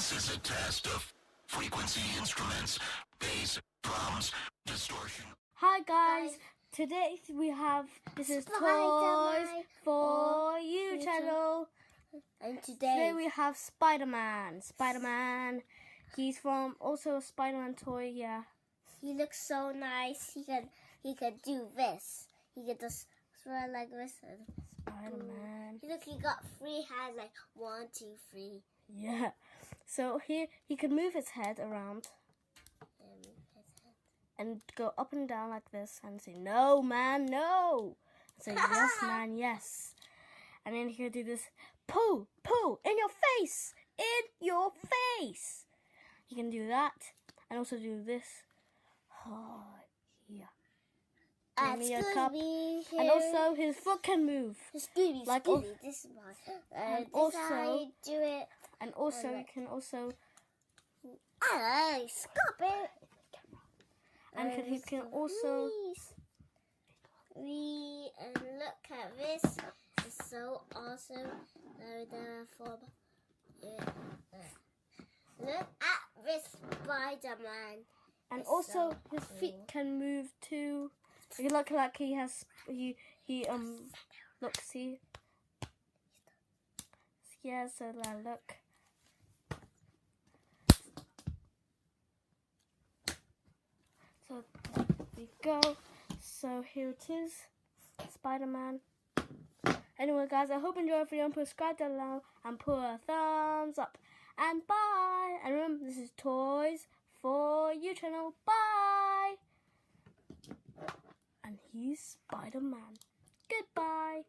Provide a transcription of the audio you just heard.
This is a test of frequency instruments, bass, drums, distortion. Hi guys, today we have this is Toys for You channel, and today we have Spider-Man. He's from also a Spider-Man toy. Yeah, he looks so nice. He can do this. He can just swirl like this. Spider-Man. He got 3 hands, like 1, 2, 3. Yeah. So here he can move his head around and go up and down like this and say, "No, man, no." And say, "Yes, man, yes." And then he can do this, "Poo, poo, in your face, in your face." He can do that and also do this. Oh, yeah. Give me a cup. And also his foot can move. Scooby, like Scooby, this is mine. And this also, is how you do it. And also you can also. Stop it. And he can also. And look at this. It's so awesome. Look at this Spider-Man. And It's also so his feet cool. can move too. He look like he has look, see. Yeah, so now look. So there we go. So here it is, Spider-Man. Anyway, guys, I hope you enjoyed the video and subscribe down below and put a thumbs up. And bye. And remember, this is Toys for You channel. Bye. And he's Spider-Man. Goodbye.